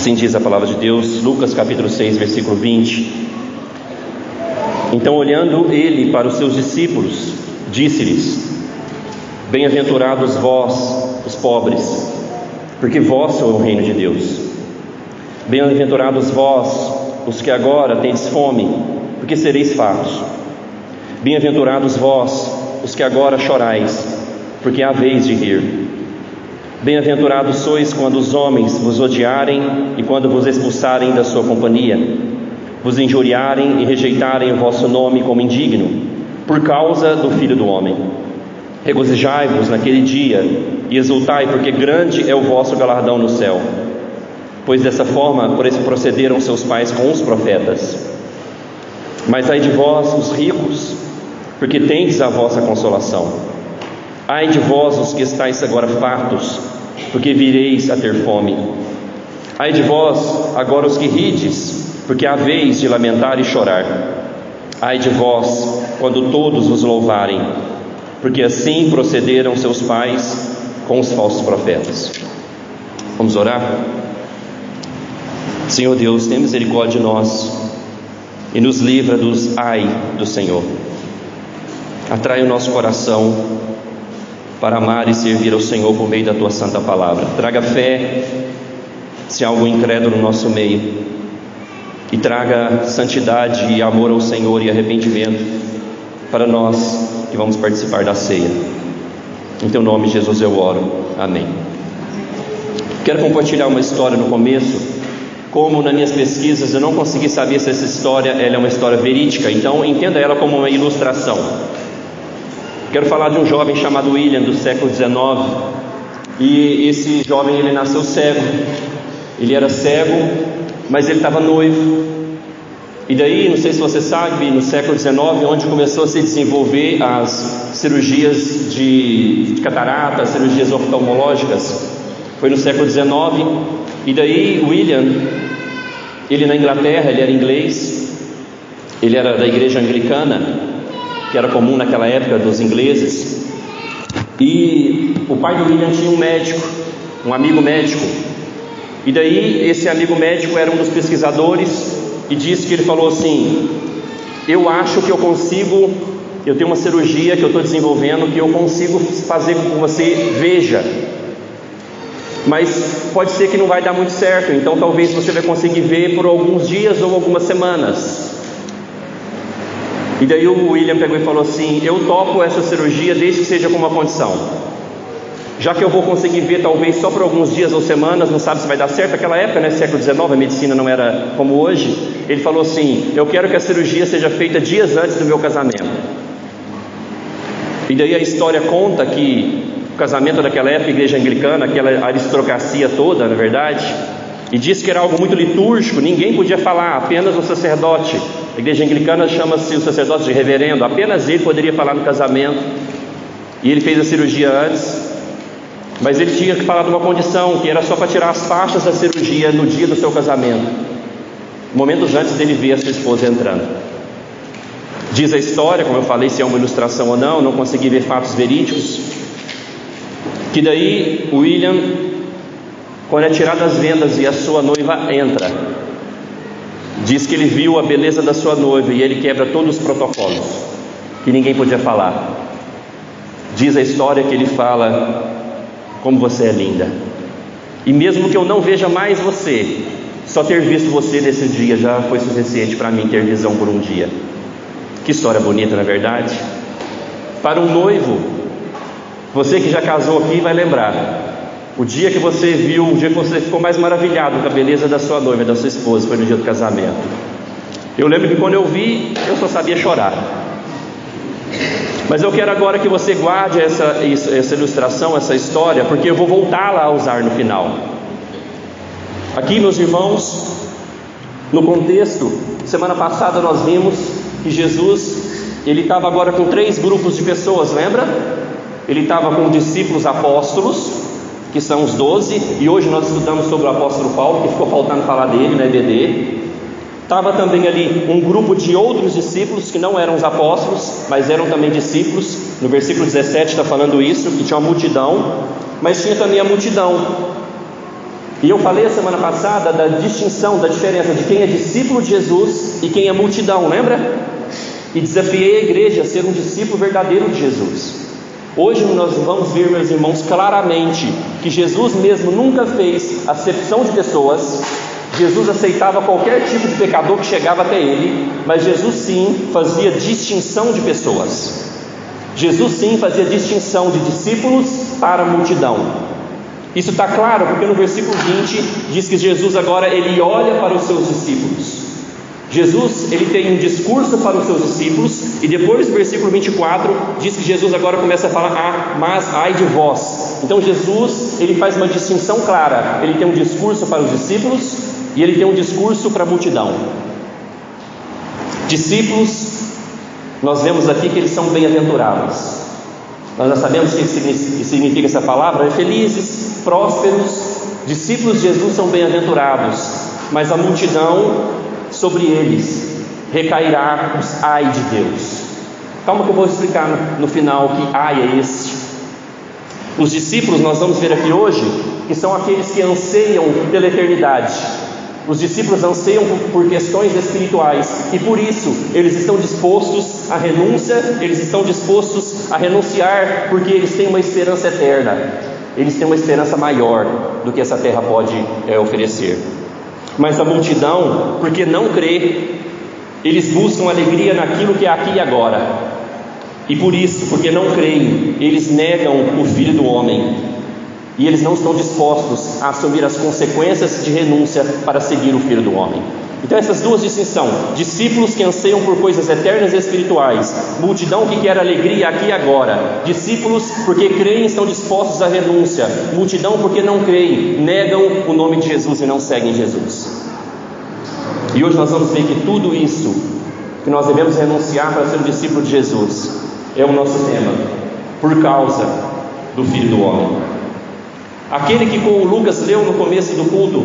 Assim diz a palavra de Deus, Lucas capítulo 6, versículo 20. Então, olhando ele para os seus discípulos, disse-lhes: Bem-aventurados vós, os pobres, porque vosso é o reino de Deus. Bem-aventurados vós, os que agora tendes fome, porque sereis fartos. Bem-aventurados vós, os que agora chorais, porque haveis de rir. Bem-aventurados sois quando os homens vos odiarem e quando vos expulsarem da sua companhia, vos injuriarem e rejeitarem o vosso nome como indigno, por causa do Filho do Homem. Regozijai-vos naquele dia e exultai, porque grande é o vosso galardão no céu, pois dessa forma procederam seus pais com os profetas. Mas ai de vós, os ricos, porque tendes a vossa consolação. Ai de vós, os que estáis agora fartos, porque vireis a ter fome. Ai de vós, agora os que rides, porque haveis de lamentar e chorar. Ai de vós, quando todos vos louvarem, porque assim procederam seus pais com os falsos profetas. Vamos orar? Senhor Deus, tenha misericórdia de nós e nos livra dos ai do Senhor. Atrai o nosso coração para amar e servir ao Senhor por meio da Tua Santa Palavra. Traga fé, se há algum incrédulo no nosso meio, e traga santidade e amor ao Senhor e arrependimento para nós que vamos participar da ceia. Em Teu nome, Jesus, eu oro. Amém. Quero compartilhar uma história no começo. Como nas minhas pesquisas eu não consegui saber se essa história ela é uma história verídica, então entenda ela como uma ilustração. Quero falar de um jovem chamado William, do século XIX. E esse jovem, ele nasceu cego. Ele era cego, mas ele estava noivo. E daí, não sei se você sabe, no século XIX, onde começou a se desenvolver as cirurgias de catarata, as cirurgias oftalmológicas, foi no século XIX. E daí William, ele na Inglaterra, ele era inglês, ele era da igreja anglicana, que era comum naquela época dos ingleses. E o pai do William tinha um médico, um amigo médico. E daí esse amigo médico era um dos pesquisadores e disse que ele falou assim: eu acho que eu tenho uma cirurgia que eu estou desenvolvendo que eu consigo fazer com que você veja, mas pode ser que não vai dar muito certo, então talvez você vai conseguir ver por alguns dias ou algumas semanas. E daí o William pegou e falou assim: eu topo essa cirurgia desde que seja com uma condição. Já que eu vou conseguir ver talvez só por alguns dias ou semanas, não sabe se vai dar certo. Naquela época, né, século XIX, a medicina não era como hoje. Ele falou assim: eu quero que a cirurgia seja feita dias antes do meu casamento. E daí a história conta que o casamento daquela época, igreja anglicana, aquela aristocracia toda, na verdade, e diz que era algo muito litúrgico, ninguém podia falar, apenas o sacerdote. A igreja anglicana chama-se o sacerdote de reverendo, apenas ele poderia falar no casamento. E ele fez a cirurgia antes, mas ele tinha que falar de uma condição, que era só para tirar as faixas da cirurgia no dia do seu casamento, momentos antes dele ver a sua esposa entrando. Diz a história, como eu falei, se é uma ilustração ou não consegui ver fatos verídicos, que daí o William, quando é tirado as vendas e a sua noiva entra, diz que ele viu a beleza da sua noiva e ele quebra todos os protocolos, que ninguém podia falar. Diz a história que ele fala: como você é linda, e mesmo que eu não veja mais você, só ter visto você nesse dia já foi suficiente para mim ter visão por um dia. Que história bonita, não é verdade? Para um noivo, você que já casou aqui vai lembrar, o dia que você viu, o dia que você ficou mais maravilhado com a beleza da sua noiva, da sua esposa, foi no dia do casamento. Eu lembro que quando eu vi, eu só sabia chorar. Mas eu quero agora que você guarde essa ilustração, essa história, porque eu vou voltá-la a usar no final. Aqui, meus irmãos, no contexto, semana passada nós vimos que Jesus, ele estava agora com 3 grupos de pessoas, lembra? Ele estava com discípulos apóstolos, que são os 12, e hoje nós estudamos sobre o apóstolo Paulo, que ficou faltando falar dele, né, EBD. Estava também ali um grupo de outros discípulos que não eram os apóstolos, mas eram também discípulos. No versículo 17 está falando isso, que tinha uma multidão, mas tinha também a multidão. E eu falei a semana passada da distinção, da diferença de quem é discípulo de Jesus e quem é multidão, lembra? E desafiei a igreja a ser um discípulo verdadeiro de Jesus. Hoje nós vamos ver, meus irmãos, claramente que Jesus mesmo nunca fez acepção de pessoas. Jesus aceitava qualquer tipo de pecador que chegava até ele, mas Jesus sim fazia distinção de pessoas. Jesus sim fazia distinção de discípulos para a multidão. Isso está claro porque no versículo 20 diz que Jesus agora ele olha para os seus discípulos. Jesus ele tem um discurso para os seus discípulos e depois do versículo 24 diz que Jesus agora começa a falar: mas ai de vós. Então Jesus ele faz uma distinção clara. Ele tem um discurso para os discípulos e ele tem um discurso para a multidão. Discípulos, nós vemos aqui que eles são bem-aventurados. Nós já sabemos o que significa essa palavra: felizes, prósperos. Discípulos de Jesus são bem-aventurados, mas a multidão, sobre eles recairá os ai de Deus. Calma que eu vou explicar no final que ai é este. Os discípulos, nós vamos ver aqui hoje, que são aqueles que anseiam pela eternidade. Os discípulos anseiam por questões espirituais e por isso eles estão dispostos à renúncia, eles estão dispostos a renunciar, porque eles têm uma esperança eterna, eles têm uma esperança maior do que essa terra pode oferecer. Mas a multidão, porque não crê, eles buscam alegria naquilo que é aqui e agora, e por isso, porque não creem, eles negam o Filho do Homem. E eles não estão dispostos a assumir as consequências de renúncia para seguir o Filho do Homem. Então essas duas distinções: discípulos que anseiam por coisas eternas e espirituais, multidão que quer alegria aqui e agora. Discípulos porque creem, estão dispostos à renúncia. Multidão porque não creem, negam o nome de Jesus e não seguem Jesus. E hoje nós vamos ver que tudo isso que nós devemos renunciar para ser um discípulo de Jesus é o nosso tema, por causa do Filho do Homem. Aquele que com o Lucas leu no começo do culto,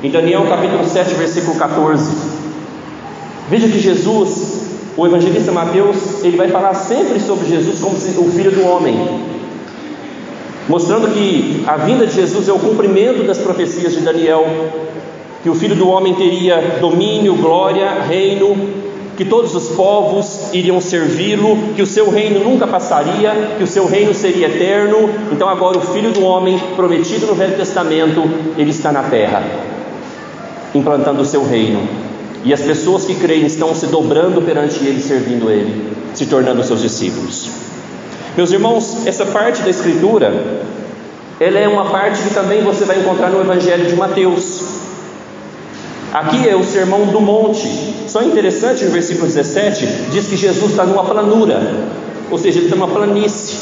em Daniel capítulo 7, versículo 14. Veja que Jesus, o evangelista Mateus, ele vai falar sempre sobre Jesus como o Filho do Homem, mostrando que a vinda de Jesus é o cumprimento das profecias de Daniel, que o Filho do Homem teria domínio, glória, reino, que todos os povos iriam servi-lo, que o seu reino nunca passaria, que o seu reino seria eterno. Então agora o Filho do Homem, prometido no Velho Testamento, ele está na terra, implantando o seu reino, e as pessoas que creem estão se dobrando perante ele, servindo ele, se tornando seus discípulos. Meus irmãos, essa parte da Escritura, ela é uma parte que também você vai encontrar no Evangelho de Mateus. Aqui é o Sermão do Monte. Só interessante, no versículo 17 diz que Jesus está numa planura, ou seja, ele está numa planície.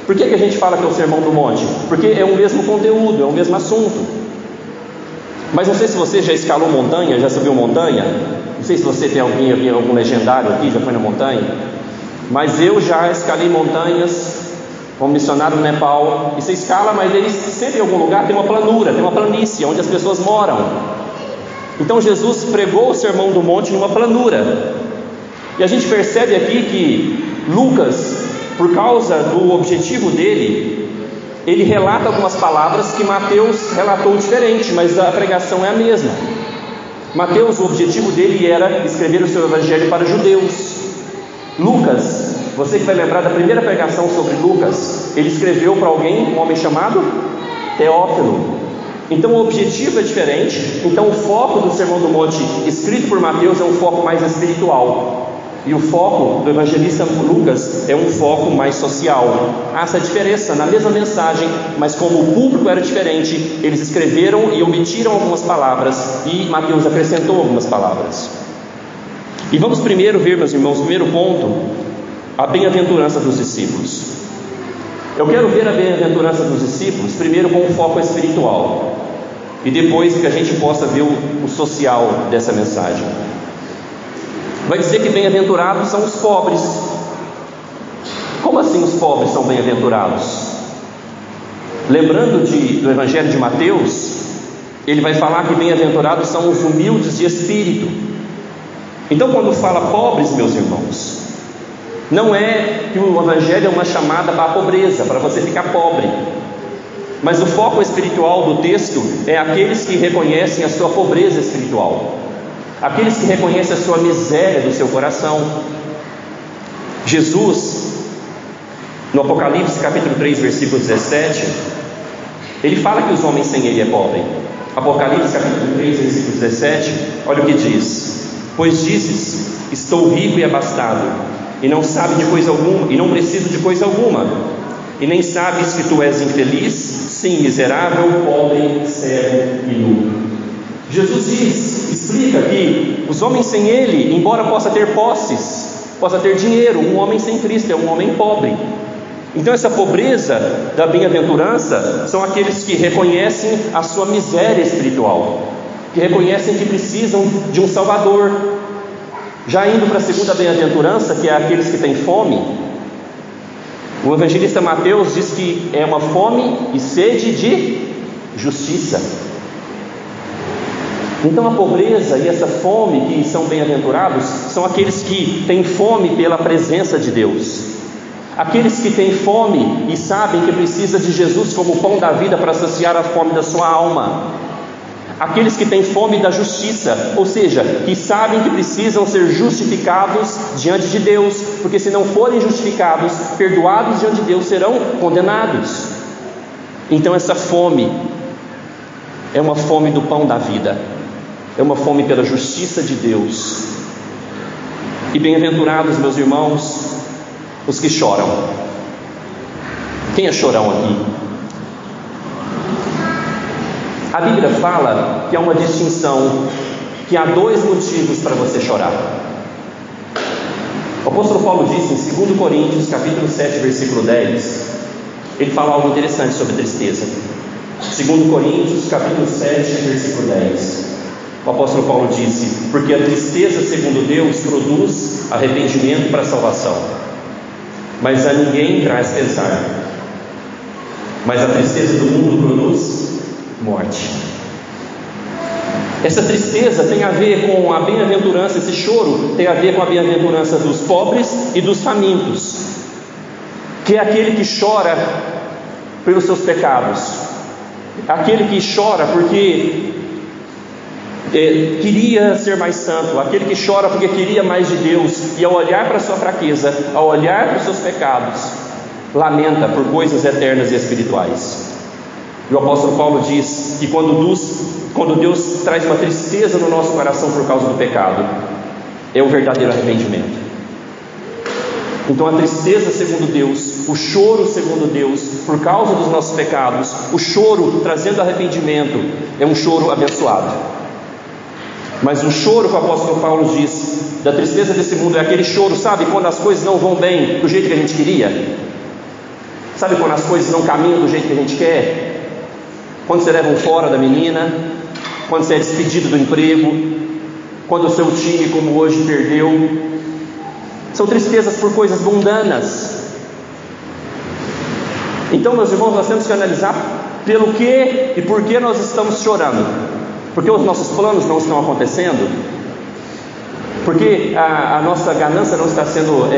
Por que a gente fala que é o Sermão do Monte? Porque é o mesmo conteúdo, é o mesmo assunto. Mas não sei se você já escalou montanha, já subiu montanha. Não sei se você tem algum legendário aqui, já foi na montanha. Mas eu já escalei montanhas como missionário no Nepal. E você escala, mas eles sempre em algum lugar tem uma planura, tem uma planície onde as pessoas moram. Então Jesus pregou o Sermão do Monte numa planura. E a gente percebe aqui que Lucas, por causa do objetivo dele, ele relata algumas palavras que Mateus relatou diferente, mas a pregação é a mesma. Mateus, o objetivo dele era escrever o seu evangelho para judeus. Lucas, você que vai lembrar da primeira pregação sobre Lucas, ele escreveu para alguém, um homem chamado Teófilo. Então o objetivo é diferente. Então o foco do Sermão do Monte escrito por Mateus é um foco mais espiritual, e o foco do evangelista Lucas é um foco mais social. Há essa diferença na mesma mensagem, mas como o público era diferente, eles escreveram e omitiram algumas palavras, e Mateus acrescentou algumas palavras. E vamos primeiro ver, meus irmãos, o primeiro ponto, a bem-aventurança dos discípulos. Eu quero ver a bem-aventurança dos discípulos primeiro com um foco espiritual, e depois que a gente possa ver o social dessa mensagem. Vai dizer que bem-aventurados são os pobres. Como assim os pobres são bem-aventurados? Lembrando do Evangelho de Mateus, ele vai falar que bem-aventurados são os humildes de espírito. Então quando fala pobres, meus irmãos, não é que o Evangelho é uma chamada para a pobreza, para você ficar pobre. Mas o foco espiritual do texto é aqueles que reconhecem a sua pobreza espiritual, aqueles que reconhecem a sua miséria do seu coração. Jesus, no Apocalipse capítulo 3, versículo 17, ele fala que os homens sem ele é pobre. Apocalipse capítulo 3, versículo 17, olha o que diz: pois dizes, estou rico e abastado, e não sabe de coisa alguma, e não preciso de coisa alguma, e nem sabes que tu és infeliz, sim, miserável, pobre, cego e nu. Jesus explica que os homens sem ele, embora possa ter posses, possa ter dinheiro, um homem sem Cristo é um homem pobre. Então essa pobreza da bem-aventurança são aqueles que reconhecem a sua miséria espiritual, que reconhecem que precisam de um Salvador. Já indo para a segunda bem-aventurança, que é aqueles que têm fome, o evangelista Mateus diz que é uma fome e sede de justiça. Então a pobreza e essa fome que são bem-aventurados são aqueles que têm fome pela presença de Deus, aqueles que têm fome e sabem que precisa de Jesus como pão da vida para saciar a fome da sua alma, aqueles que têm fome da justiça, ou seja, que sabem que precisam ser justificados diante de Deus, porque se não forem justificados, perdoados diante de Deus, serão condenados. Então essa fome é uma fome do pão da vida, é uma fome pela justiça de Deus. E bem-aventurados, meus irmãos, os que choram. Quem é chorão aqui? A Bíblia fala que há uma distinção, que há dois motivos para você chorar. O apóstolo Paulo disse em 2 Coríntios capítulo 7, versículo 10, ele fala algo interessante sobre tristeza. 2 Coríntios capítulo 7, versículo 10, o apóstolo Paulo disse: porque a tristeza segundo Deus produz arrependimento para a salvação, mas a ninguém traz pesar, mas a tristeza do mundo produz morte. Essa tristeza tem a ver com a bem-aventurança, esse choro tem a ver com a bem-aventurança dos pobres e dos famintos, que é aquele que chora pelos seus pecados, aquele que chora porque queria ser mais santo, aquele que chora porque queria mais de Deus, e ao olhar para a sua fraqueza, ao olhar para os seus pecados, lamenta por coisas eternas e espirituais. E o apóstolo Paulo diz que quando Deus traz uma tristeza no nosso coração por causa do pecado, é o verdadeiro arrependimento. Então a tristeza segundo Deus, o choro segundo Deus, por causa dos nossos pecados, o choro trazendo arrependimento, é um choro abençoado. Mas o choro que o apóstolo Paulo diz da tristeza desse mundo é aquele choro, sabe, quando as coisas não vão bem do jeito que a gente queria, sabe, quando as coisas não caminham do jeito que a gente quer, quando você leva um fora da menina, quando você é despedido do emprego, quando o seu time, como hoje, perdeu. São tristezas por coisas mundanas. Então, meus irmãos, nós temos que analisar pelo que e por que nós estamos chorando. Porque os nossos planos não estão acontecendo, porque a nossa ganância não está sendo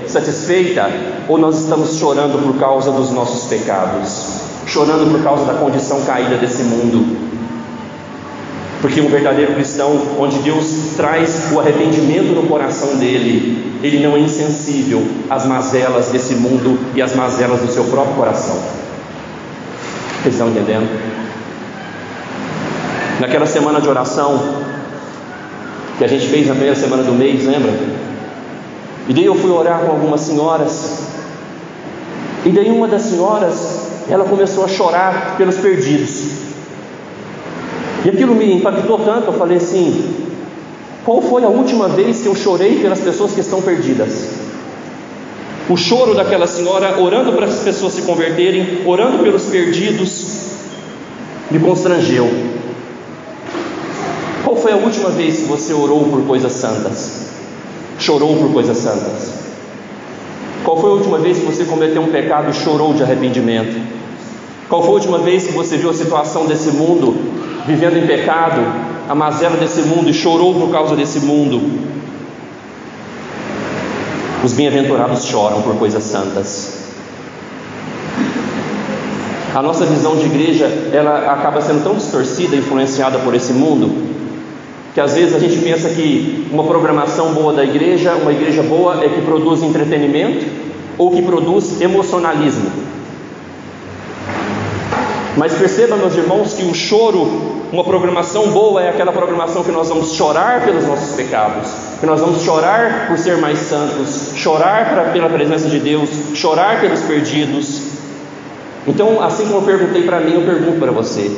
satisfeita, ou nós estamos chorando por causa dos nossos pecados, chorando por causa da condição caída desse mundo. Porque um verdadeiro cristão, onde Deus traz o arrependimento no coração dele, ele não é insensível às mazelas desse mundo e às mazelas do seu próprio coração. Vocês estão entendendo? Naquela semana de oração que a gente fez na primeira semana do mês, lembra? E daí eu fui orar com algumas senhoras, e daí uma das senhoras, ela começou a chorar pelos perdidos, e aquilo me impactou tanto. Eu falei assim: qual foi a última vez que eu chorei pelas pessoas que estão perdidas? O choro daquela senhora, orando para as pessoas se converterem, orando pelos perdidos, me constrangeu. Qual foi a última vez que você orou por coisas santas? Chorou por coisas santas? Qual foi a última vez que você cometeu um pecado e chorou de arrependimento? Qual foi a última vez que você viu a situação desse mundo, vivendo em pecado, a mazela desse mundo, e chorou por causa desse mundo? Os bem-aventurados choram por coisas santas. A nossa visão de igreja, ela acaba sendo tão distorcida, influenciada por esse mundo, que às vezes a gente pensa que uma programação boa da igreja, uma igreja boa é que produz entretenimento ou que produz emocionalismo. Mas perceba, meus irmãos, que o choro, uma programação boa é aquela programação que nós vamos chorar pelos nossos pecados, que nós vamos chorar por ser mais santos, chorar pela presença de Deus, chorar pelos perdidos. Então, assim como eu perguntei para mim, eu pergunto para você: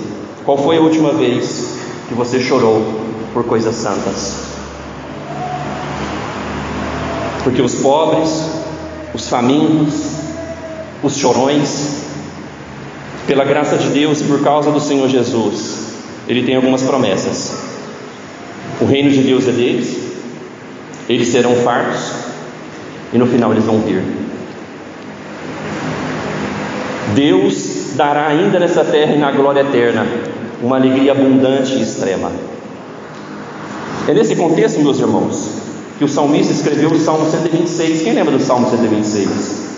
qual foi a última vez que você chorou por coisas santas? Porque os pobres, os famintos, os chorões, pela graça de Deus e por causa do Senhor Jesus, Ele tem algumas promessas. O reino de Deus é deles, eles serão fartos e no final eles vão vir. Deus dará ainda nessa terra e na glória eterna uma alegria abundante e extrema. É nesse contexto, meus irmãos, que o salmista escreveu o Salmo 126. Quem lembra do Salmo 126?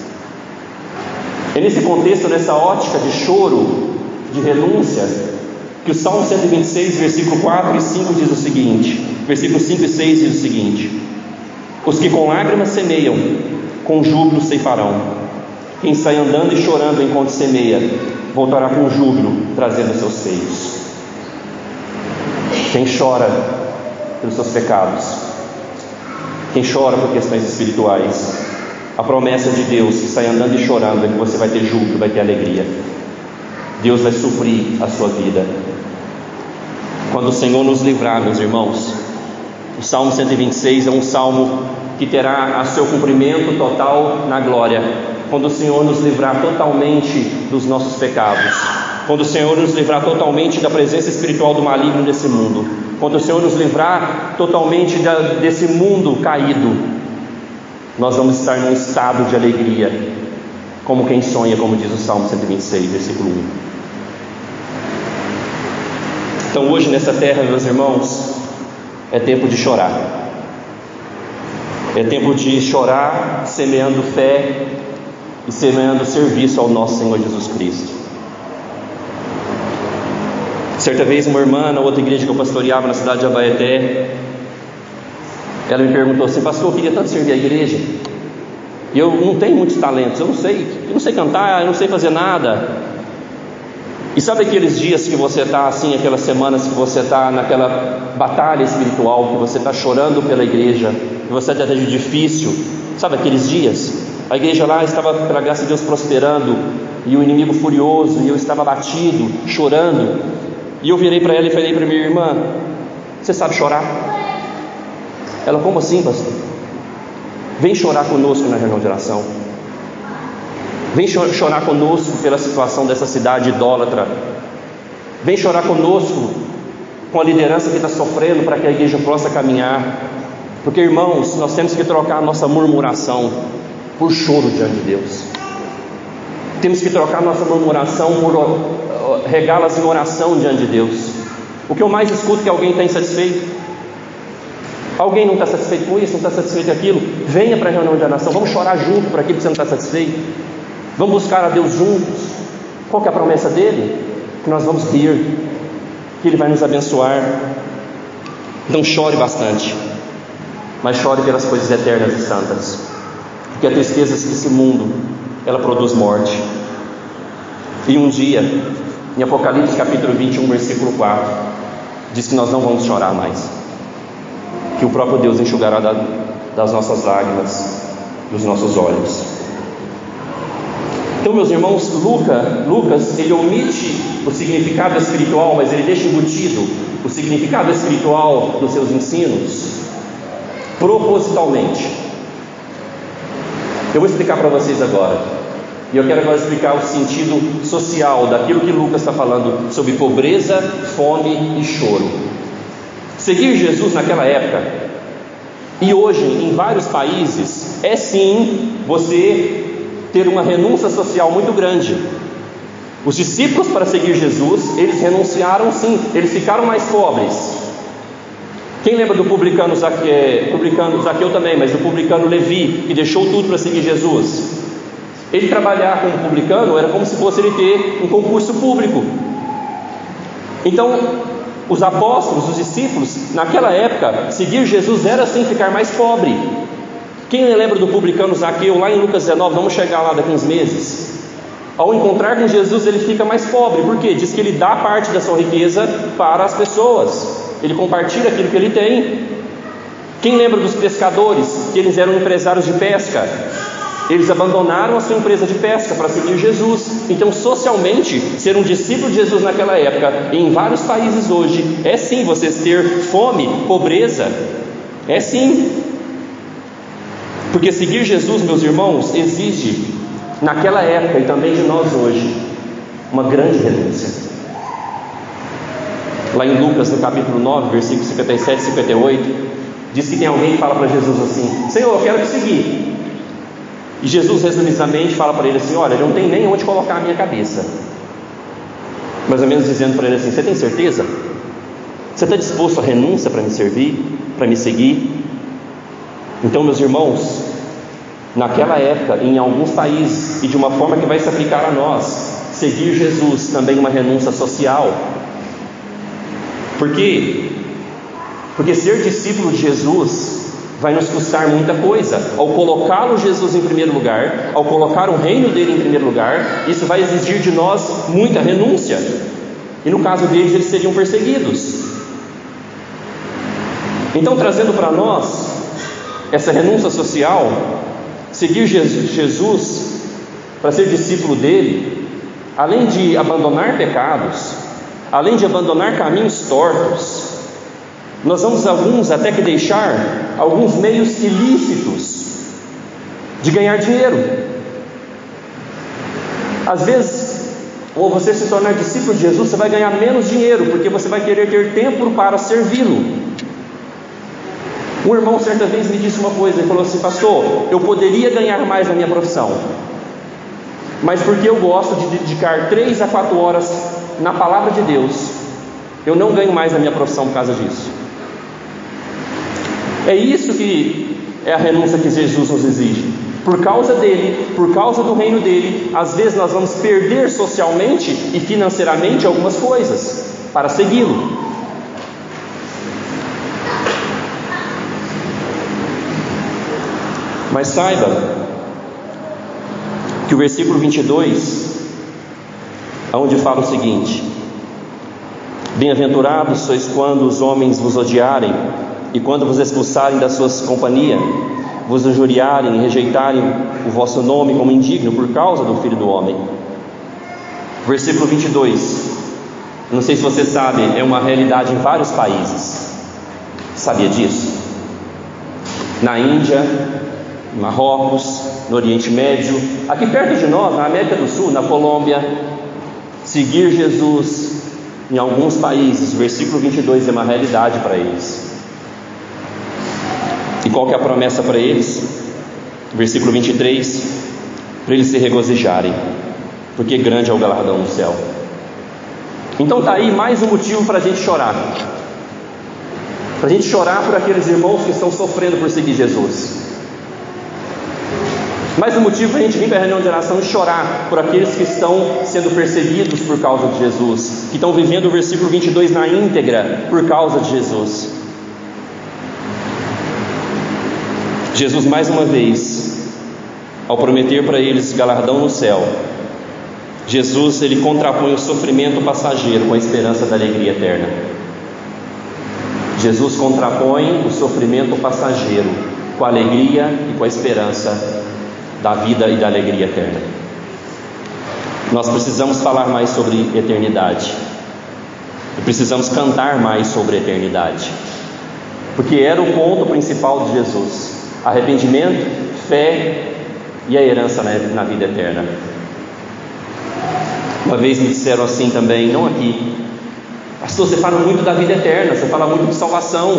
É nesse contexto, nessa ótica de choro, de renúncia, que o Salmo 126, versículo 4 e 5 diz o seguinte, versículo 5 e 6 diz o seguinte: os que com lágrimas semeiam, com júbilo ceifarão. Quem sai andando e chorando enquanto semeia, voltará com júbilo, trazendo seus feios. Quem chora pelos seus pecados, quem chora por questões espirituais, a promessa de Deus, que sai andando e chorando, é que você vai ter júbilo, vai ter alegria. Deus vai suprir a sua vida. Quando o Senhor nos livrar, meus irmãos, o Salmo 126 é um salmo que terá a seu cumprimento total na glória, quando o Senhor nos livrar totalmente dos nossos pecados, quando o Senhor nos livrar totalmente da presença espiritual do maligno desse mundo, quando o Senhor nos livrar totalmente desse mundo caído, nós vamos estar num estado de alegria, como quem sonha, como diz o Salmo 126, versículo 1. Então hoje nessa terra, meus irmãos, é tempo de chorar. É tempo de chorar, semeando fé e semeando serviço ao nosso Senhor Jesus Cristo. Certa vez uma irmã na outra igreja que eu pastoreava na cidade de Abaeté, ela me perguntou assim: pastor, eu queria tanto servir a igreja, e eu não tenho muitos talentos, eu não sei cantar, eu não sei fazer nada. E sabe aqueles dias que você está assim, aquelas semanas que você está naquela batalha espiritual, que você está chorando pela igreja, que você está tendo difícil, sabe aqueles dias? A igreja lá estava, pela graça de Deus, prosperando, e o inimigo furioso, e eu estava abatido, chorando, e eu virei para ela e falei para minha irmã: você sabe chorar? Ela: como assim, pastor? Vem chorar conosco na reunião de oração. Vem chorar conosco pela situação dessa cidade idólatra. Vem chorar conosco com a liderança que está sofrendo, para que a igreja possa caminhar. Porque, irmãos, nós temos que trocar a nossa murmuração por choro diante de Deus. Temos que trocar a nossa murmuração por regá-las em oração diante de Deus. O que eu mais escuto é que alguém está insatisfeito. Alguém não está satisfeito com isso, não está satisfeito com aquilo. Venha para a reunião de oração, vamos chorar junto por aquilo que você não está satisfeito. Vamos buscar a Deus juntos. Qual que é a promessa dele? Que nós vamos rir, que Ele vai nos abençoar. Então chore bastante, mas chore pelas coisas eternas e santas, porque a tristeza desse mundo, ela produz morte. E um dia, em Apocalipse capítulo 21, versículo 4, diz que nós não vamos chorar mais, que o próprio Deus enxugará das nossas lágrimas, dos nossos olhos. Então, meus irmãos, Lucas, ele omite o significado espiritual, mas ele deixa embutido o significado espiritual dos seus ensinos, propositalmente. Eu vou explicar para vocês agora, e eu quero agora explicar o sentido social daquilo que Lucas está falando sobre pobreza, fome e choro. Seguir Jesus naquela época, e hoje em vários países, é sim você ter uma renúncia social muito grande. Os discípulos, para seguir Jesus, eles renunciaram sim, eles ficaram mais pobres. Quem lembra do publicano Zaqueu também, mas do publicano Levi, que deixou tudo para seguir Jesus? Ele trabalhar como publicano era como se fosse ele ter um concurso público. Então, os apóstolos, os discípulos, naquela época, seguir Jesus era assim ficar mais pobre. Quem lembra do publicano Zaqueu lá em Lucas 19? Vamos chegar lá daqui uns meses. Ao encontrar com Jesus, ele fica mais pobre. Por quê? Diz que ele dá parte da sua riqueza para as pessoas. Ele compartilha aquilo que ele tem. Quem lembra dos pescadores, que eles eram empresários de pesca? Eles abandonaram a sua empresa de pesca para seguir Jesus. Então, socialmente, ser um discípulo de Jesus naquela época, e em vários países hoje, é sim vocês ter fome, pobreza. É sim. Porque seguir Jesus, meus irmãos, exige, naquela época e também de nós hoje, uma grande renúncia. Lá em Lucas, no capítulo 9, versículos 57 e 58, diz que tem alguém que fala para Jesus assim: Senhor, eu quero te seguir. E Jesus resumidamente fala para ele assim: olha, não tem nem onde colocar a minha cabeça. Mais ou menos dizendo para ele assim: você tem certeza? Você está disposto à renúncia para me servir, para me seguir? Então, meus irmãos, naquela época, em alguns países, e de uma forma que vai se aplicar a nós, seguir Jesus também uma renúncia social. Por quê? Porque ser discípulo de Jesus vai nos custar muita coisa. Ao colocá-lo Jesus em primeiro lugar, ao colocar o reino dele em primeiro lugar, isso vai exigir de nós muita renúncia. E no caso deles, eles seriam perseguidos. Então, trazendo para nós essa renúncia social, seguir Jesus para ser discípulo dele, além de abandonar pecados, além de abandonar caminhos tortos, nós vamos alguns até que deixar alguns meios ilícitos de ganhar dinheiro. Às vezes, ou você se tornar discípulo de Jesus, você vai ganhar menos dinheiro, porque você vai querer ter tempo para servi-lo. Um irmão certa vez me disse uma coisa, ele falou assim: pastor, eu poderia ganhar mais na minha profissão, mas porque eu gosto de dedicar 3 a 4 horas na palavra de Deus, eu não ganho mais na minha profissão por causa disso. É isso que é a renúncia que Jesus nos exige. Por causa dele, por causa do reino dele, às vezes nós vamos perder socialmente e financeiramente algumas coisas para segui-lo. Mas saiba que o versículo 22, onde fala o seguinte: bem-aventurados sois quando os homens vos odiarem, e quando vos expulsarem das suas companhias, vos injuriarem e rejeitarem o vosso nome como indigno por causa do Filho do Homem. Versículo 22, não sei se você sabe, é uma realidade em vários países. Sabia disso? Na Índia, em Marrocos, no Oriente Médio, aqui perto de nós, na América do Sul, na Colômbia, seguir Jesus em alguns países, versículo 22 é uma realidade para eles. E qual que é a promessa para eles? Versículo 23, para eles se regozijarem, porque grande é o galardão no céu. Então está aí mais um motivo para a gente chorar, para a gente chorar por aqueles irmãos que estão sofrendo por seguir Jesus. Mais um motivo para a gente vir para a reunião de oração e chorar por aqueles que estão sendo perseguidos por causa de Jesus, que estão vivendo o versículo 22 na íntegra por causa de Jesus. Jesus, mais uma vez, ao prometer para eles galardão no céu, Jesus, ele contrapõe o sofrimento passageiro com a esperança da alegria eterna. Jesus contrapõe o sofrimento passageiro com a alegria e com a esperança da vida e da alegria eterna. Nós precisamos falar mais sobre eternidade, e precisamos cantar mais sobre a eternidade, porque era o ponto principal de Jesus: arrependimento, fé e a herança na vida eterna. Uma vez me disseram assim também, não aqui: pastor, você fala muito da vida eterna, você fala muito de salvação,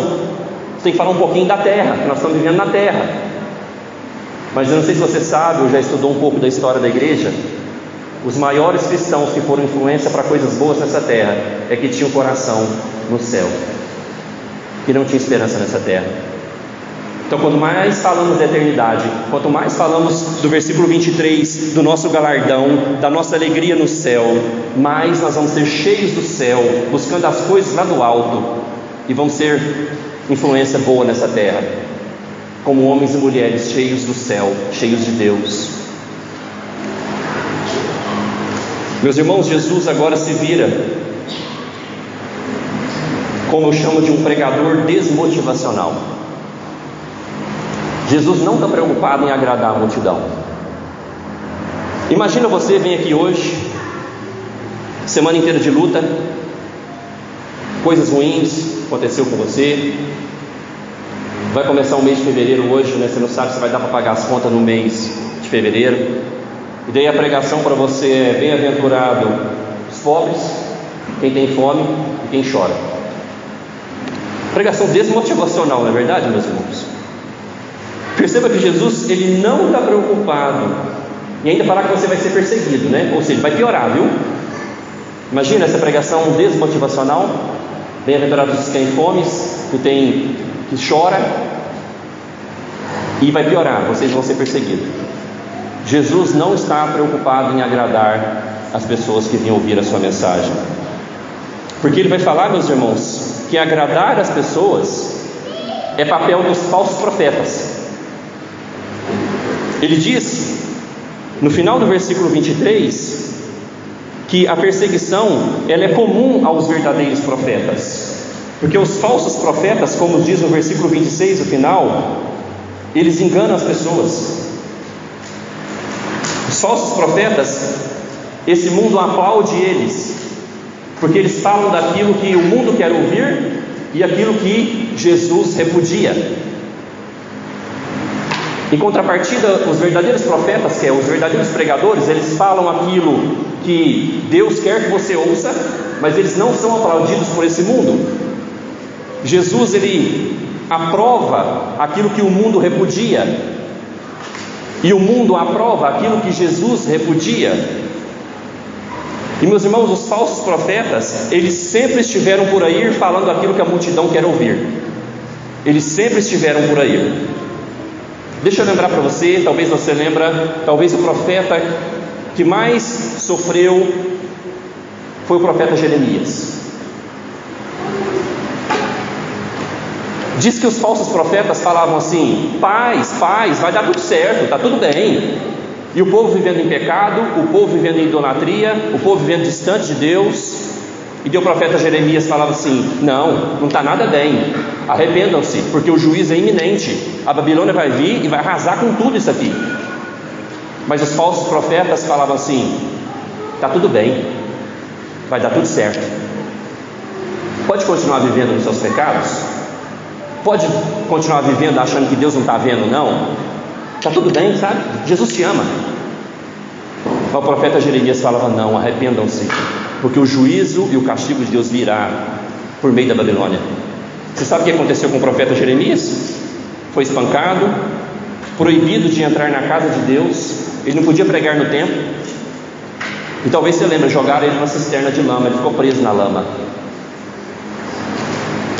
você tem que falar um pouquinho da terra, que nós estamos vivendo na terra. Mas eu não sei se você sabe, ou já estudou um pouco da história da igreja, os maiores cristãos que foram influência para coisas boas nessa terra é que tinham coração no céu, que não tinha esperança nessa terra. Então, quanto mais falamos da eternidade, quanto mais falamos do versículo 23, do nosso galardão, da nossa alegria no céu, mais nós vamos ser cheios do céu, buscando as coisas lá do alto, e vamos ser influência boa nessa terra, como homens e mulheres cheios do céu, cheios de Deus. Meus irmãos, Jesus agora se vira, como eu chamo de um pregador desmotivacional. Jesus não está preocupado em agradar a multidão. Imagina você vir aqui hoje, semana inteira de luta, coisas ruins aconteceu com você, vai começar o mês de fevereiro hoje, né? Você não sabe se vai dar para pagar as contas no mês de fevereiro, e daí a pregação para você é: bem-aventurado os pobres, quem tem fome e quem chora. Pregação desmotivacional, não é verdade, meus irmãos? Perceba que Jesus, ele não está preocupado em ainda falar que você vai ser perseguido, né? Ou seja, vai piorar, viu? Imagina essa pregação desmotivacional: bem-aventurados os que têm fome, que chora, e vai piorar, vocês vão ser perseguidos. Jesus não está preocupado em agradar as pessoas que vinham ouvir a sua mensagem, porque ele vai falar, meus irmãos, que agradar as pessoas é papel dos falsos profetas. Ele diz, no final do versículo 23, que a perseguição ela é comum aos verdadeiros profetas, porque os falsos profetas, como diz no versículo 26, o final, eles enganam as pessoas. Os falsos profetas, esse mundo aplaude eles, porque eles falam daquilo que o mundo quer ouvir e aquilo que Jesus repudia. Em contrapartida, os verdadeiros profetas, que é os verdadeiros pregadores, eles falam aquilo que Deus quer que você ouça, mas eles não são aplaudidos por esse mundo. Jesus, ele aprova aquilo que o mundo repudia, e o mundo aprova aquilo que Jesus repudia. E meus irmãos, os falsos profetas, eles sempre estiveram por aí falando aquilo que a multidão quer ouvir. Eles sempre estiveram por aí. Deixa eu lembrar para você, talvez você lembra, talvez o profeta que mais sofreu foi o profeta Jeremias. Diz que os falsos profetas falavam assim: paz, vai dar tudo certo, está tudo bem. E o povo vivendo em pecado, o povo vivendo em idolatria, o povo vivendo distante de Deus. E daí o profeta Jeremias falava assim: não está nada bem, arrependam-se, porque o juízo é iminente, a Babilônia vai vir e vai arrasar com tudo isso aqui. Mas os falsos profetas falavam assim: está tudo bem, vai dar tudo certo, pode continuar vivendo nos seus pecados, pode continuar vivendo achando que Deus não está vendo, não, está tudo bem, sabe? Jesus te ama. Mas o profeta Jeremias falava: não, arrependam-se, porque o juízo e o castigo de Deus virá por meio da Babilônia. Você sabe o que aconteceu com o profeta Jeremias? Foi espancado, proibido de entrar na casa de Deus, ele não podia pregar no templo. E talvez você lembre, jogaram ele numa cisterna de lama, ele ficou preso na lama.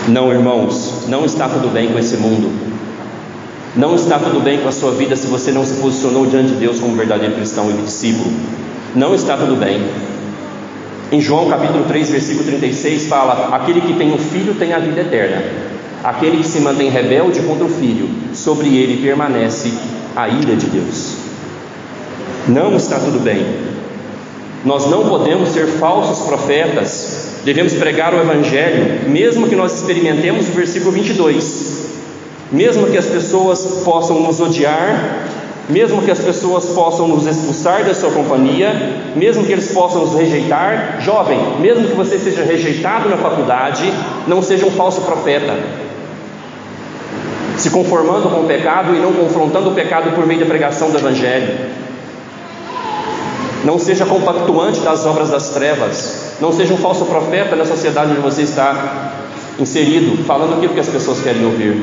Não, irmãos, não está tudo bem com esse mundo, não está tudo bem com a sua vida se você não se posicionou diante de Deus como verdadeiro cristão e discípulo. Não está tudo bem. Em João capítulo 3, versículo 36 fala: aquele que tem o filho tem a vida eterna, aquele que se mantém rebelde contra o filho, sobre ele permanece a ira de Deus. Não está tudo bem. Nós não podemos ser falsos profetas, devemos pregar o Evangelho, mesmo que nós experimentemos o versículo 22, mesmo que as pessoas possam nos odiar, mesmo que as pessoas possam nos expulsar da sua companhia, mesmo que eles possam nos rejeitar. Jovem, mesmo que você seja rejeitado na faculdade, não seja um falso profeta, se conformando com o pecado e não confrontando o pecado por meio da pregação do Evangelho. Não seja compactuante das obras das trevas, não seja um falso profeta na sociedade onde você está inserido, falando aquilo que as pessoas querem ouvir.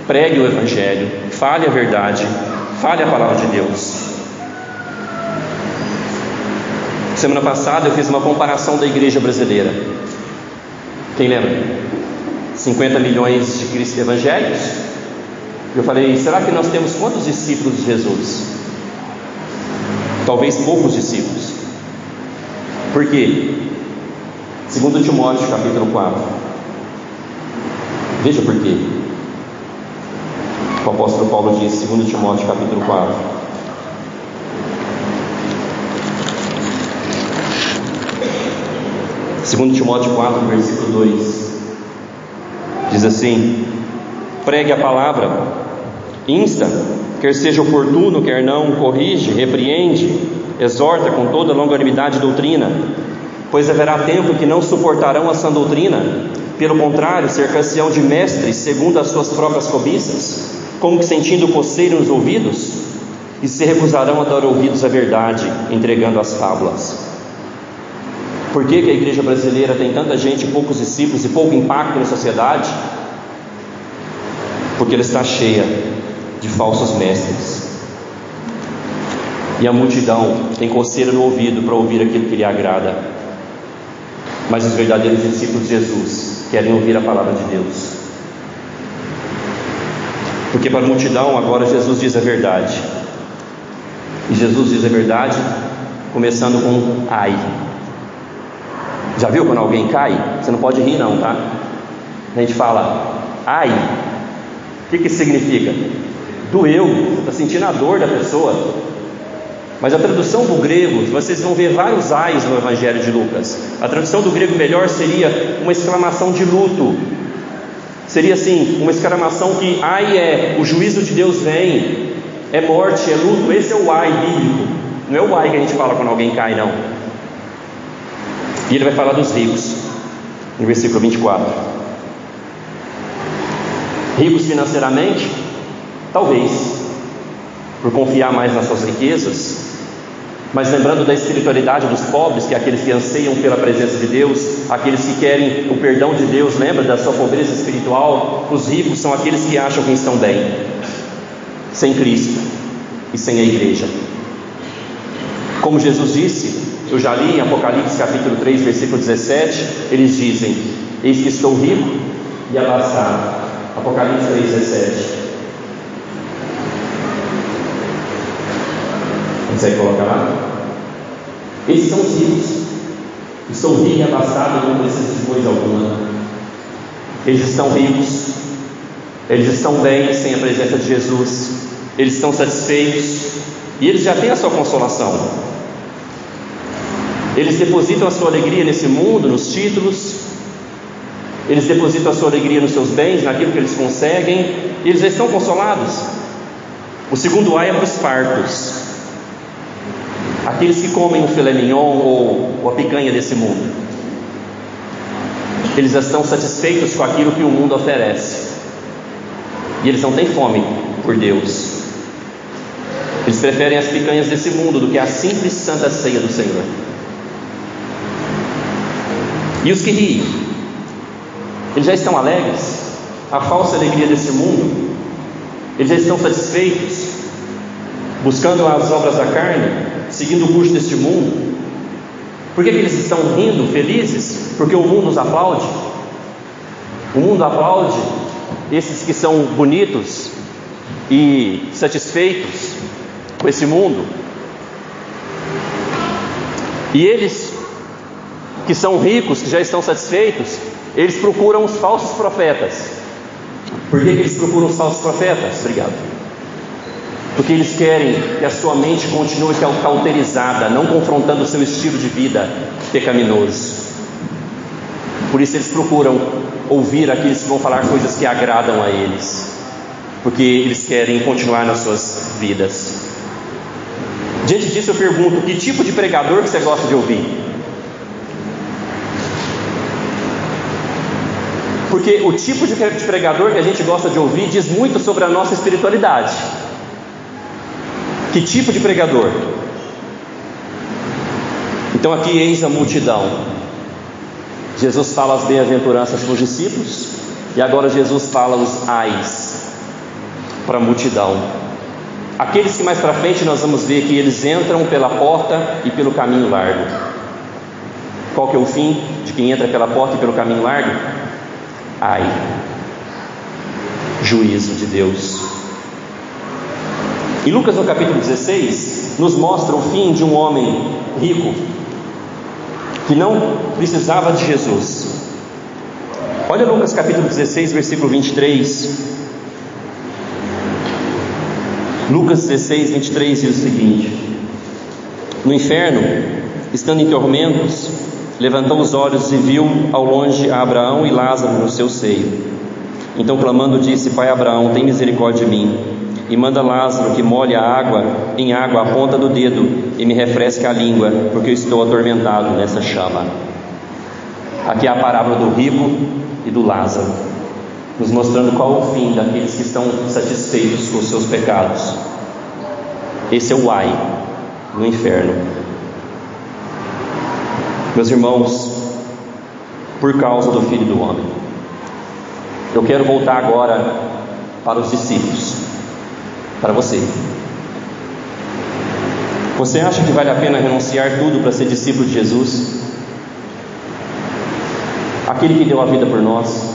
Pregue o Evangelho, fale a verdade, fale a palavra de Deus. Semana passada eu fiz uma comparação da igreja brasileira. Quem lembra? 50 milhões de cristãos evangélicos, Eu falei, será que nós temos quantos discípulos de Jesus? Talvez poucos discípulos. Por quê? 2 Timóteo capítulo 4. Veja por quê. O apóstolo Paulo diz, 2 Timóteo capítulo 4. Segundo Timóteo 4, versículo 2, diz assim: pregue a palavra, insta, quer seja oportuno, quer não, corrige, repreende, exorta com toda longanimidade e doutrina, pois haverá tempo que não suportarão a sã doutrina, pelo contrário, cercar-se-ão de mestres segundo as suas próprias cobiças, como que sentindo coceira nos ouvidos, e se recusarão a dar ouvidos à verdade, entregando as fábulas. Por que a igreja brasileira tem tanta gente, poucos discípulos e pouco impacto na sociedade? Porque ela está cheia de falsos mestres, e a multidão tem coceira no ouvido para ouvir aquilo que lhe agrada, mas os verdadeiros discípulos de Jesus querem ouvir a palavra de Deus, porque para a multidão agora Jesus diz a verdade, e Jesus diz a verdade começando com ai. Já viu quando alguém cai? Você não pode rir não, tá? A gente fala ai. O que isso significa? Doeu, você está sentindo a dor da pessoa. Mas a tradução do grego, vocês vão ver vários ais no Evangelho de Lucas. A tradução do grego melhor seria uma exclamação de luto. Seria assim, uma exclamação que ai é, o juízo de Deus vem, é morte, é luto. Esse é o ai bíblico. Não é o ai que a gente fala quando alguém cai, não. E ele vai falar dos ricos, no versículo 24. Ricos financeiramente? Talvez, por confiar mais nas suas riquezas, mas lembrando da espiritualidade dos pobres, que é aqueles que anseiam pela presença de Deus, aqueles que querem o perdão de Deus. Lembra da sua pobreza espiritual? Os ricos são aqueles que acham que estão bem, sem Cristo e sem a igreja. Como Jesus disse, eu já li em Apocalipse capítulo 3, versículo 17, eles dizem: eis que estou rico e abastado. Apocalipse 3, 17. Consegue colocar lá? Esses são os ricos. Estou rico e abastado, não preciso de coisa alguma. Eles estão ricos, eles estão bem sem a presença de Jesus, eles estão satisfeitos e eles já têm a sua consolação. Eles depositam a sua alegria nesse mundo, nos títulos, eles depositam a sua alegria nos seus bens, naquilo que eles conseguem, e eles já estão consolados. O segundo ai é para os fartos, aqueles que comem o filé mignon ou a picanha desse mundo. Eles já estão satisfeitos com aquilo que o mundo oferece, e eles não têm fome por Deus. Eles preferem as picanhas desse mundo do que a simples santa ceia do Senhor. E os que riem, eles já estão alegres? A falsa alegria desse mundo, eles já estão satisfeitos, buscando as obras da carne, seguindo o curso deste mundo? Por que eles estão rindo, felizes? Porque o mundo os aplaude. O mundo aplaude esses que são bonitos e satisfeitos com esse mundo. E eles que são ricos, que já estão satisfeitos, eles procuram os falsos profetas. Por que eles procuram os falsos profetas? Obrigado. Porque eles querem que a sua mente continue cauterizada, não confrontando o seu estilo de vida pecaminoso. Por isso eles procuram ouvir aqueles que vão falar coisas que agradam a eles, porque eles querem continuar nas suas vidas. Diante disso eu pergunto: que tipo de pregador que você gosta de ouvir? Porque o tipo de pregador que a gente gosta de ouvir diz muito sobre a nossa espiritualidade. Que tipo de pregador? Então aqui eis a multidão. Jesus fala as bem-aventuranças para os discípulos, e agora Jesus fala os ais para a multidão. Aqueles que mais para frente nós vamos ver que eles entram pela porta e pelo caminho largo. Qual que é o fim de quem entra pela porta e pelo caminho largo? Ai, juízo de Deus. Em Lucas, no capítulo 16, nos mostra o fim de um homem rico que não precisava de Jesus. Olha Lucas capítulo 16, versículo 23. Lucas 16, 23 diz o seguinte: no inferno, estando em tormentos, levantou os olhos e viu ao longe a Abraão e Lázaro no seu seio. Então clamando disse: Pai Abraão, tem misericórdia de mim, e manda Lázaro que molhe em água a ponta do dedo e me refresque a língua, porque eu estou atormentado nessa chama. Aqui é a parábola do rico e do Lázaro, nos mostrando qual o fim daqueles que estão satisfeitos com os seus pecados. Esse é o ai no inferno. Meus irmãos, por causa do Filho do Homem. Eu quero voltar agora para os discípulos, para você. Você acha que vale a pena renunciar tudo para ser discípulo de Jesus? Aquele que deu a vida por nós,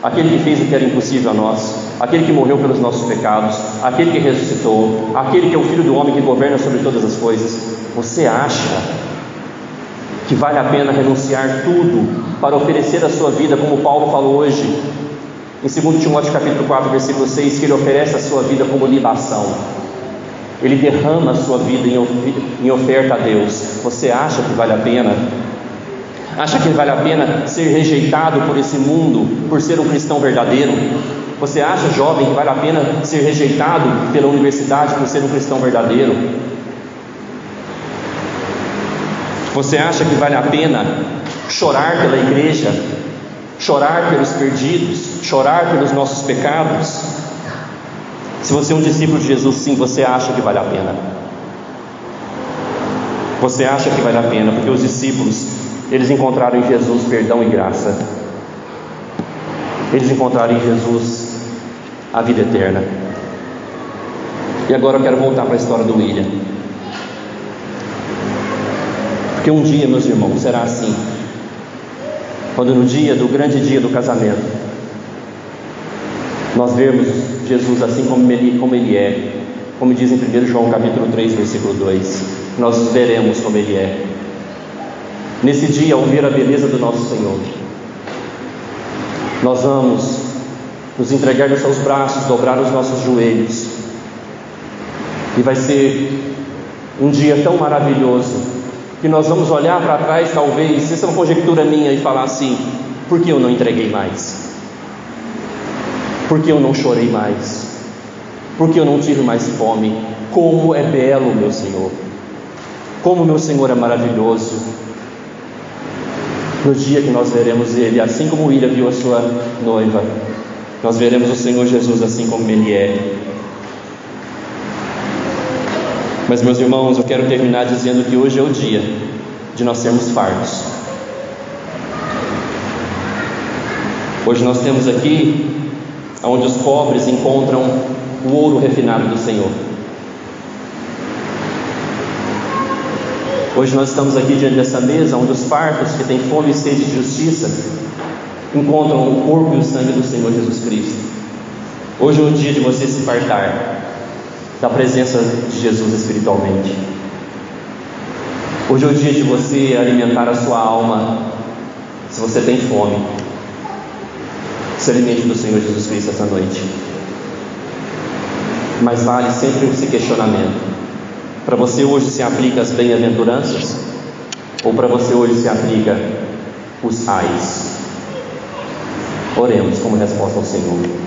aquele que fez o que era impossível a nós, aquele que morreu pelos nossos pecados, aquele que ressuscitou, aquele que é o Filho do Homem que governa sobre todas as coisas. Você acha que vale a pena renunciar tudo para oferecer a sua vida, como Paulo falou hoje em 2 Timóteo capítulo 4, versículo 6, que ele oferece a sua vida como libação? Ele derrama a sua vida em oferta a Deus. Você acha que vale a pena? Acha que vale a pena ser rejeitado por esse mundo por ser um cristão verdadeiro? Você acha, jovem, que vale a pena ser rejeitado pela universidade por ser um cristão verdadeiro? Você acha que vale a pena chorar pela igreja, chorar pelos perdidos, chorar pelos nossos pecados? Se você é um discípulo de Jesus, sim, você acha que vale a pena. Você acha que vale a pena, porque os discípulos, eles encontraram em Jesus perdão e graça. Eles encontraram em Jesus a vida eterna. E agora eu quero voltar para a história do William. Porque um dia, meus irmãos, será assim. Quando no grande dia do casamento, nós vermos Jesus assim como ele é, como diz em 1 João capítulo 3, versículo 2, nós veremos como Ele é. Nesse dia, ao ver a beleza do nosso Senhor, nós vamos nos entregar nos seus braços, dobrar os nossos joelhos, e vai ser um dia tão maravilhoso, que nós vamos olhar para trás, talvez, essa é uma conjectura minha, e falar assim: por que eu não entreguei mais? Por que eu não chorei mais? Por que eu não tive mais fome? Como é belo meu Senhor! Como meu Senhor é maravilhoso! No dia que nós veremos Ele, assim como William viu a sua noiva, nós veremos o Senhor Jesus assim como Ele é. Mas, meus irmãos, eu quero terminar dizendo que hoje é o dia de nós sermos fartos. Hoje nós temos aqui onde os pobres encontram o ouro refinado do Senhor. Hoje nós estamos aqui diante dessa mesa onde os fartos que têm fome e sede de justiça encontram o corpo e o sangue do Senhor Jesus Cristo. Hoje é o dia de você se fartar da presença de Jesus espiritualmente. Hoje é o dia de você alimentar a sua alma. Se você tem fome, se alimente do Senhor Jesus Cristo essa noite. Mas vale sempre esse questionamento: para você hoje se aplica as bem-aventuranças, ou para você hoje se aplica os ais? Oremos como resposta ao Senhor.